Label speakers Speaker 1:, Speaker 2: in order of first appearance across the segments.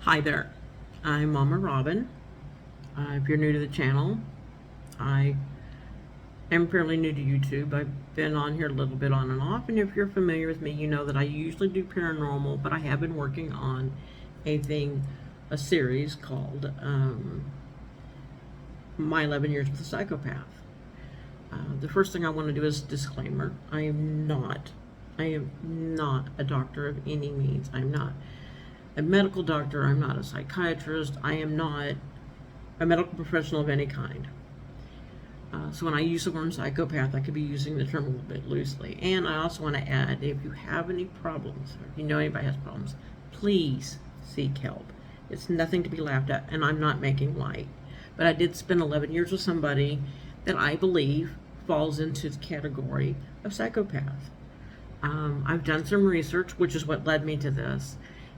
Speaker 1: Hi there, I'm Mama Robin. If you're new to the channel, I am fairly new to YouTube. I've been on here a little bit on and off, and if you're familiar with me, you know that I usually do paranormal, but I have been working on a series called My 11 Years with a Psychopath. The first thing I want to do is disclaimer. I am not a doctor of any means. I'm not a medical doctor. I'm not a psychiatrist. I am not a medical professional of any kind. So when I use the word psychopath, I could be using the term a little bit loosely. And I also want to add, if you have any problems, or if you know anybody has problems, please seek help. It's nothing to be laughed at, and I'm not making light. But I did spend 11 years with somebody that I believe falls into the category of psychopath. I've done some research, which is what led me to this,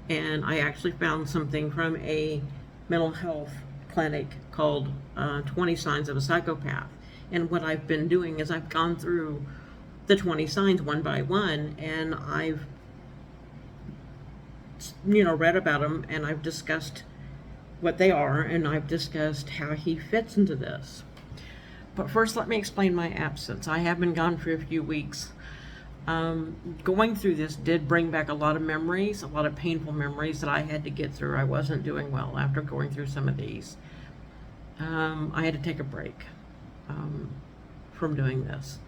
Speaker 1: and I actually found something from a mental health clinic called 20 Signs of a Psychopath. And what I've been doing is I've gone through the 20 signs one by one, and I've read about them, and I've discussed what they are, and I've discussed how he fits into this. But first, let me explain my absence. I have been gone for a few weeks. Going through this did bring back a lot of memories, a lot of painful memories that I had to get through. I wasn't doing well after going through some of these. I had to take a break from doing this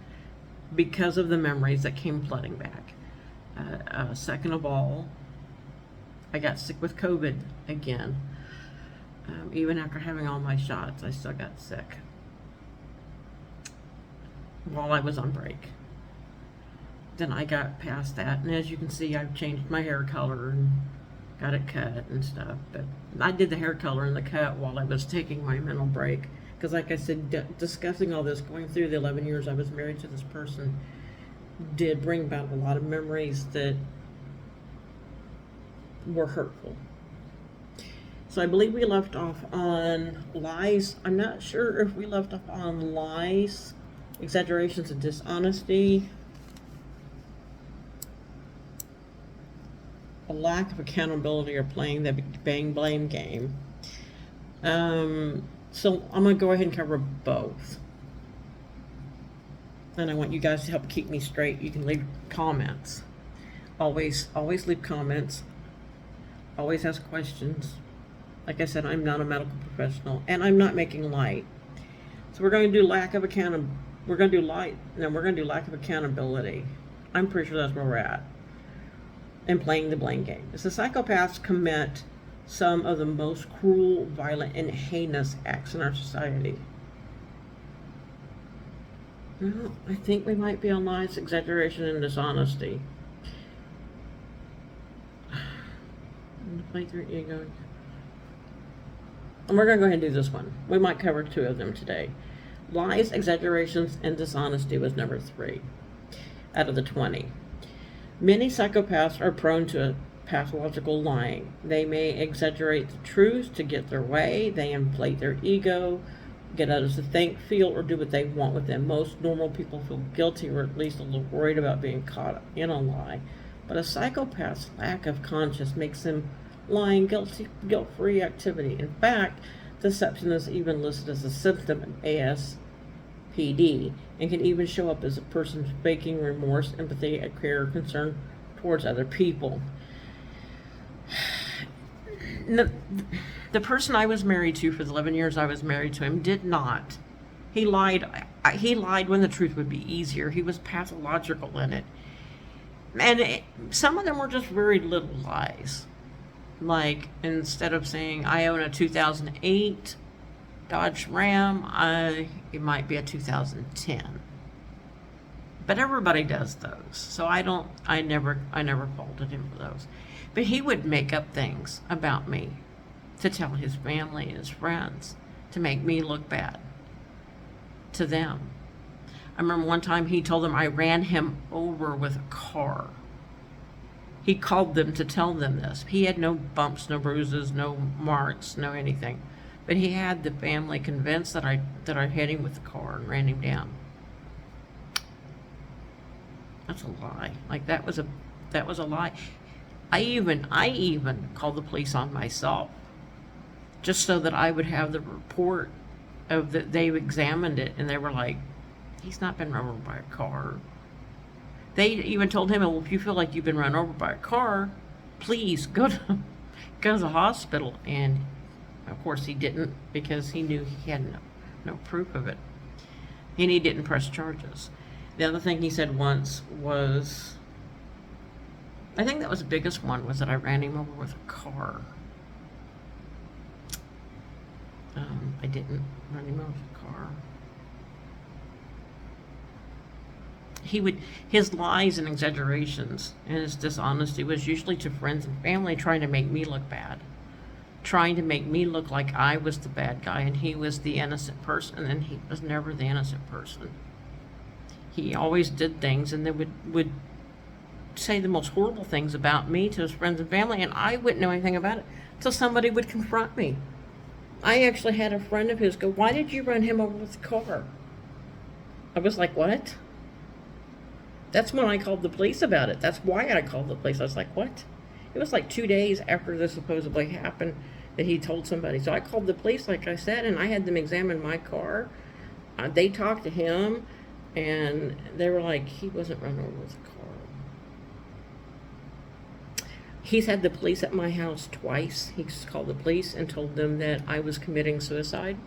Speaker 1: because of the memories that came flooding back. Second of all, I got sick with COVID again. Even after having all my shots, I still got sick while I was on break. Then I got past that, and as you can see, I've changed my hair color and got it cut and stuff. But I did the hair color and the cut while I was taking my mental break, because like I said, discussing all this, going through the 11 years I was married to this person, did bring about a lot of memories that were hurtful. So I believe we left off on lies. I'm not sure if we left off on lies, exaggerations, and dishonesty, a lack of accountability, or playing the bang blame game. So I'm going to go ahead and cover both. And I want you guys to help keep me straight. You can leave comments. Always leave comments. Always ask questions. Like I said, I'm not a medical professional, and I'm not making light. So we're going to do lack of accountability. We're going to do lack of accountability. I'm pretty sure that's where we're at. And playing the blame game. The psychopaths commit some of the most cruel, violent, and heinous acts in our society. Well, I think we might be on lies, exaggeration, and dishonesty. Play through ego. And we're going to go ahead and do this one. We might cover two of them today. Lies, exaggerations, and dishonesty was number 3 out of the 20. Many psychopaths are prone to pathological lying. They may exaggerate the truth to get their way. They inflate their ego, get others to think, feel, or do what they want with them. Most normal people feel guilty, or at least a little worried about being caught in a lie. But a psychopath's lack of conscience makes them lying guilt-free activity. In fact, deception is even listed as a symptom of ASPD, and can even show up as a person faking remorse, empathy, care, or concern towards other people. The person I was married to for the 11 years I was married to him did not. He lied. He lied when the truth would be easier. He was pathological in it. And some of them were just very little lies. Like, instead of saying, I own a 2008 Dodge Ram, it might be a 2010. But everybody does those. So I never faulted him for those. But he would make up things about me to tell his family and his friends to make me look bad to them. I remember one time he told them I ran him over with a car. He called them to tell them this. He had no bumps, no bruises, no marks, no anything. But he had the family convinced that I hit him with the car and ran him down. That's a lie. Like, that was a lie. I even called the police on myself, just so that I would have the report of that they examined it, and they were like, he's not been run over by a car. They even told him, well, if you feel like you've been run over by a car, please go to the hospital. And of course he didn't, because he knew he had no proof of it. And he didn't press charges. The other thing he said once was, I think that was the biggest one, was that I ran him over with a car. I didn't run him over with a car. His lies and exaggerations and his dishonesty was usually to friends and family, trying to make me look bad, trying to make me look like I was the bad guy and he was the innocent person, and he was never the innocent person. He always did things, and then would say the most horrible things about me to his friends and family, and I wouldn't know anything about it until somebody would confront me. I actually had a friend of his go, why did you run him over with the car? I was like, what? That's when I called the police about it. That's why I called the police. I was like, what? It was like 2 days after this supposedly happened that he told somebody. So I called the police, like I said, and I had them examine my car. They talked to him, and they were like, he wasn't run over with a car. He's had the police at my house twice. He's called the police and told them that I was committing suicide.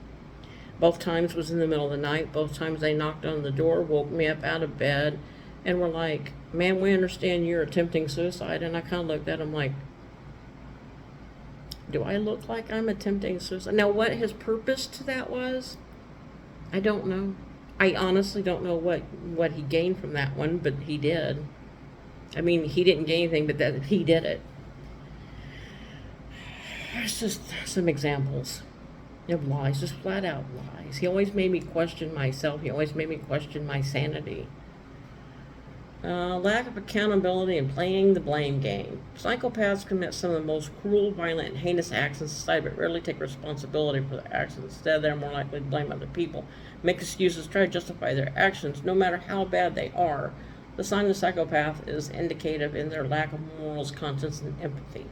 Speaker 1: Both times was in the middle of the night. Both times they knocked on the door, woke me up out of bed, and were like, ma'am, we understand you're attempting suicide. And I kind of looked at him like, do I look like I'm attempting suicide? Now, what his purpose to that was, I don't know. I honestly don't know what he gained from that one, but he did. I mean, he didn't gain anything, but that he did it. There's just some examples of lies, just flat out lies. He always made me question myself. He always made me question my sanity. Lack of accountability and playing the blame game. Psychopaths commit some of the most cruel, violent, and heinous acts in society, but rarely take responsibility for their actions. Instead, they're more likely to blame other people, make excuses, try to justify their actions, no matter how bad they are. The sign of a psychopath is indicative in their lack of morals, conscience, and empathy,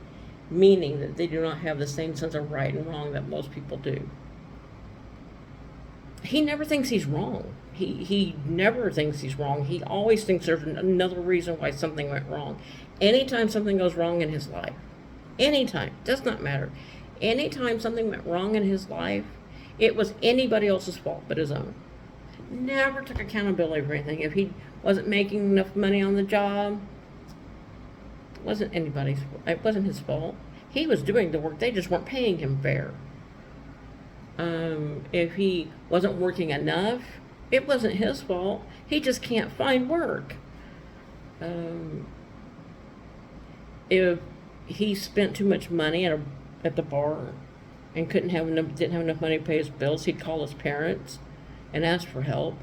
Speaker 1: meaning that they do not have the same sense of right and wrong that most people do. He never thinks he's wrong. He never thinks he's wrong. He always thinks there's another reason why something went wrong. Anytime something goes wrong in his life, anytime, does not matter. Anytime something went wrong in his life, it was anybody else's fault but his own. Never took accountability for anything. If he wasn't making enough money on the job, it wasn't his fault. He was doing the work, they just weren't paying him fair. If he wasn't working enough, it wasn't his fault. He just can't find work. If he spent too much money at the bar and didn't have enough money to pay his bills, he'd call his parents and ask for help.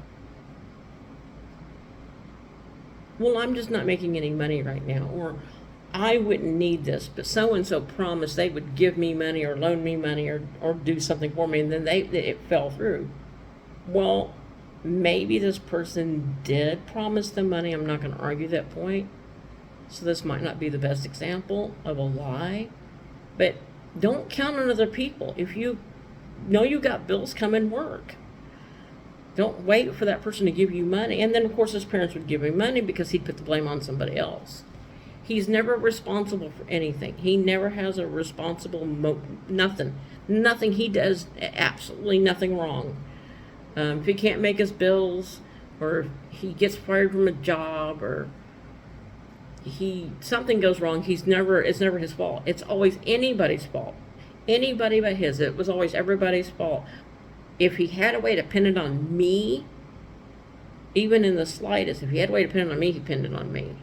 Speaker 1: Well, I'm just not making any money right now, or I wouldn't need this, but so-and-so promised they would give me money or loan me money or do something for me, and then it fell through. Well, maybe this person did promise them money. I'm not going to argue that point. So this might not be the best example of a lie, but don't count on other people. If you know you got bills, come and work. Don't wait for that person to give you money. And then, of course, his parents would give him money because he'd put the blame on somebody else. He's never responsible for anything. He never has a responsible nothing. Nothing he does, absolutely nothing wrong. If he can't make his bills, or he gets fired from a job, or something goes wrong, it's never his fault. It's always anybody's fault. Anybody but his. It was always everybody's fault. If he had a way to pin it on me, even in the slightest, if he had a way to pin it on me, he pinned it on me.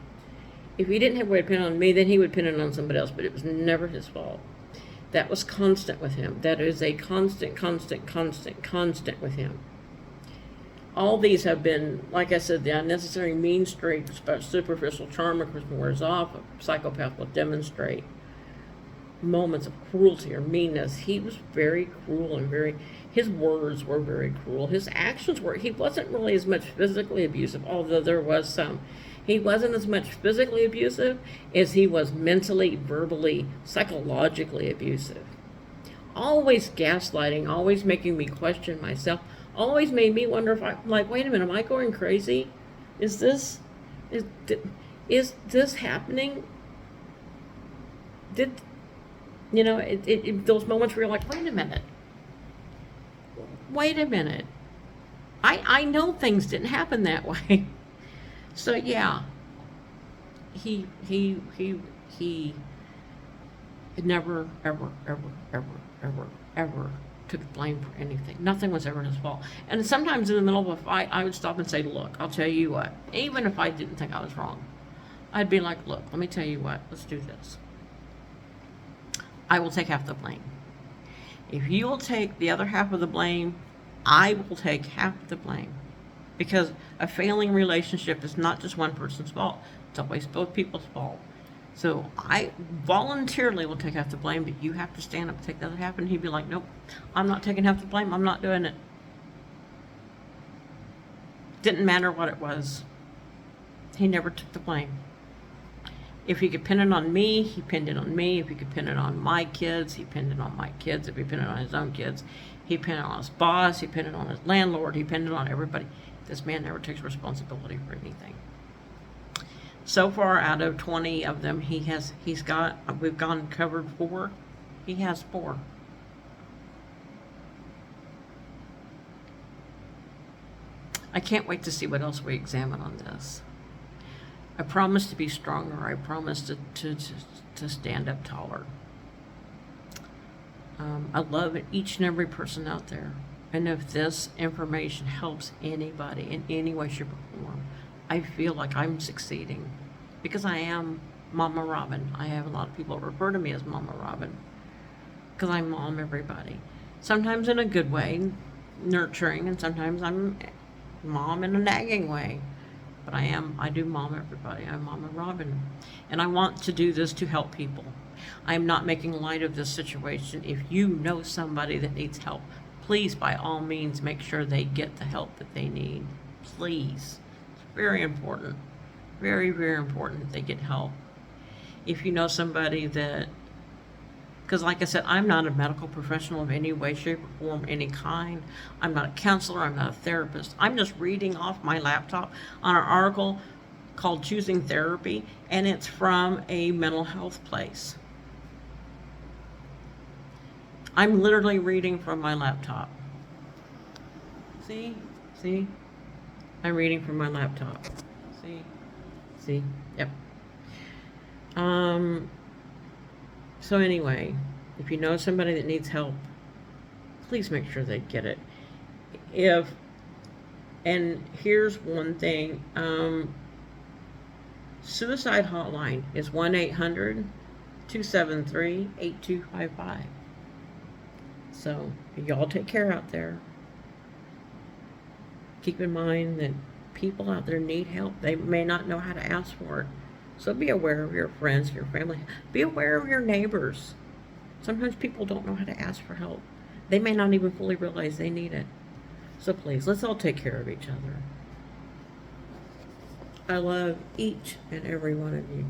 Speaker 1: If he didn't have a way to pin it on me, then he would pin it on somebody else, but it was never his fault. That was constant with him. That is a constant with him. All these have been, like I said, the unnecessary mean streak, superficial charm, of course, wears off. A psychopath will demonstrate moments of cruelty or meanness. He was very cruel and his words were very cruel. His actions were, he wasn't really as much physically abusive, although there was some. He wasn't as much physically abusive as he was mentally, verbally, psychologically abusive. Always gaslighting, always making me question myself, always made me wonder if I'm like, wait a minute, am I going crazy? Is this happening? Did those moments where you're like, wait a minute. I know things didn't happen that way. So yeah, he never, ever took blame for anything. Nothing was ever his fault. And sometimes in the middle of a fight, I would stop and say, look, I'll tell you what, even if I didn't think I was wrong, I'd be like, look, let me tell you what, let's do this. I will take half the blame. If you will take the other half of the blame, I will take half of the blame. Because a failing relationship is not just one person's fault. It's always both people's fault. So I voluntarily will take half the blame, but you have to stand up and take the other half. And he'd be like, nope, I'm not taking half the blame. I'm not doing it. Didn't matter what it was. He never took the blame. If he could pin it on me, he pinned it on me. If he could pin it on my kids, he pinned it on my kids. If he pinned it on his own kids, he pinned it on his boss. He pinned it on his landlord. He pinned it on everybody. This man never takes responsibility for anything. So far, out of 20 of them, we've covered 4. He has 4. I can't wait to see what else we examine on this. I promise to be stronger. I promise to stand up taller. I love each and every person out there. And if this information helps anybody in any way, shape, or form, I feel like I'm succeeding. Because I am Mama Robin. I have a lot of people refer to me as Mama Robin. Because I mom everybody. Sometimes in a good way, nurturing, and sometimes I'm mom in a nagging way. But I do mom everybody. I'm Mama Robin. And I want to do this to help people. I'm not making light of this situation. If you know somebody that needs help, please, by all means, make sure they get the help that they need. Please. It's very important. Very, very important that they get help. If you know somebody that, because like I said, I'm not a medical professional of any way, shape, or form, any kind. I'm not a counselor. I'm not a therapist. I'm just reading off my laptop on an article called Choosing Therapy, and it's from a mental health place. I'm literally reading from my laptop. See? I'm reading from my laptop. See? Yep. So anyway, if you know somebody that needs help, please make sure they get it. And here's one thing, suicide hotline is 1-800-273-8255. So y'all take care out there. Keep in mind that people out there need help. They may not know how to ask for it. So be aware of your friends, your family. Be aware of your neighbors. Sometimes people don't know how to ask for help. They may not even fully realize they need it. So please, let's all take care of each other. I love each and every one of you.